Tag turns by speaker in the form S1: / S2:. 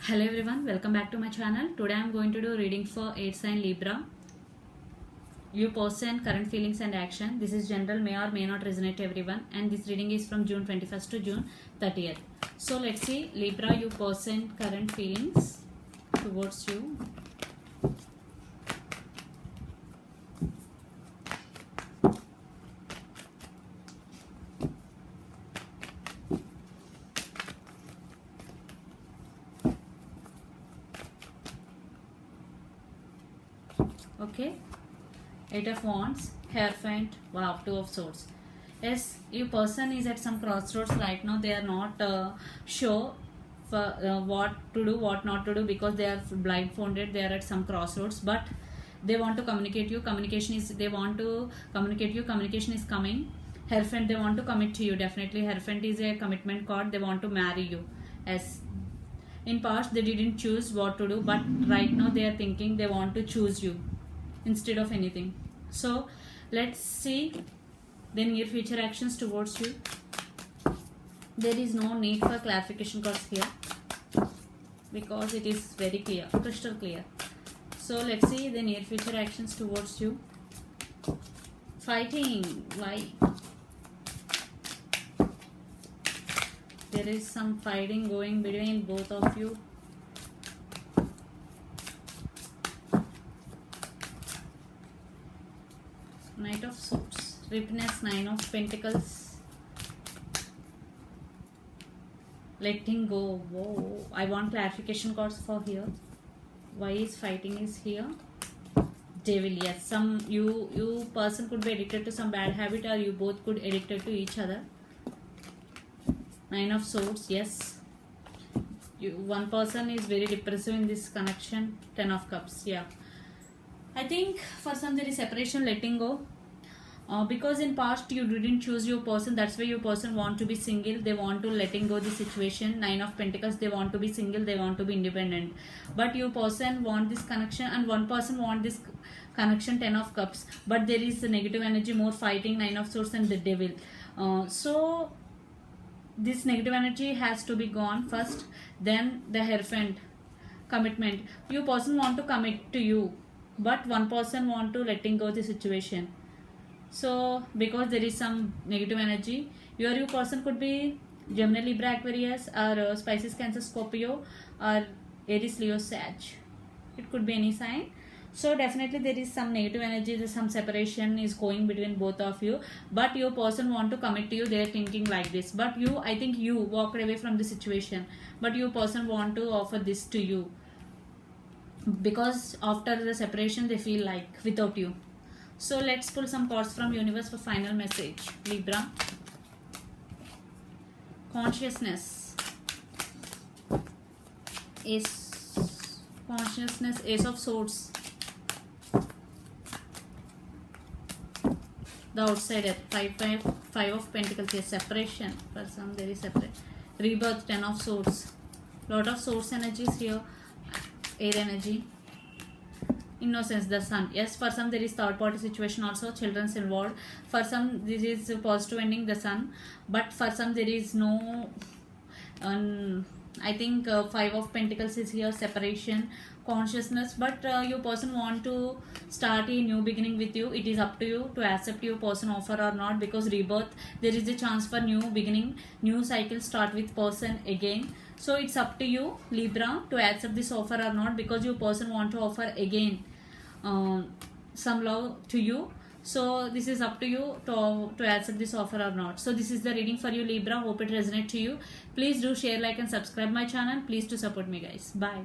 S1: Hello everyone, welcome back to my channel. Today I am going to do reading for 8 sign Libra. You person, current feelings and action. This is general, may or may not resonate to everyone, and this reading is from June 21st to June 30th. So let's see Libra, you person, current feelings towards you. Okay, 8 of Wands, Hierophant, wow, 2 of Swords. Yes, your person is at some crossroads right now. They are not sure for what to do, what not to do, because they are blindfolded. They are at some crossroads, but they want to communicate you. Communication is, they want to communicate you. Communication is coming. Hierophant, they want to commit to you. Definitely, Hierophant is a commitment card. They want to marry you. Yes. In past, they didn't choose what to do, but right now they are thinking they want to choose you instead of anything. So let's see the near future actions towards you. There is no need for clarification cards here because it is very clear, crystal clear. So let's see the near future actions towards you. Fighting, why? There is some fighting going between both of you. Knight of Swords, Ripeness, 9 of Pentacles, letting go. Whoa, I want clarification cards for here. Why is fighting is here? Devil, yes. Some you person could be addicted to some bad habit, or you both could addicted to each other. 9 of Swords, yes. One person is very depressive in this connection. 10 of Cups, yeah. I think for some there is separation, letting go. Because in past you didn't choose your person, that's why your person want to be single. They want to letting go the situation. 9 of Pentacles, they want to be single, they want to be independent. But your person want this connection, and one person want this connection. 10 of Cups. But there is the negative energy, more fighting. 9 of Swords and the Devil. So this negative energy has to be gone first. Then the Hierophant, commitment. Your person want to commit to you, but one person want to letting go the situation. So because there is some negative energy, your person could be Gemini, Libra, Aquarius, or Pisces, Cancer, Scorpio, or Aries, Leo, Sag. It could be any sign. So definitely there is some negative energy, there's some separation is going between both of you, but your person want to commit to you. They are thinking like this, but you, I think you walked away from the situation, but your person want to offer this to you because after the separation they feel like without you. So let's pull some cards from universe for final message. Libra, consciousness, consciousness, Ace of Swords, the outsider, 5 of Pentacles, yes, separation. For some there is separate. Rebirth, 10 of Swords, lot of Swords energies here, air energy. Innocence, the Sun, yes. For some there is third party situation also, children's involved. For some this is positive ending, the Sun, but for some there is no I think 5 of Pentacles is here, separation, consciousness. But your person want to start a new beginning with you. It is up to you to accept your person offer or not, because rebirth, there is a chance for new beginning, new cycle start with person again. So it's up to you, Libra, to accept this offer or not, because your person want to offer again some love to you. So this is up to you to accept this offer or not. So this is the reading for you, Libra. Hope it resonates to you. Please do share, like and subscribe my channel. Please to support me, guys. Bye.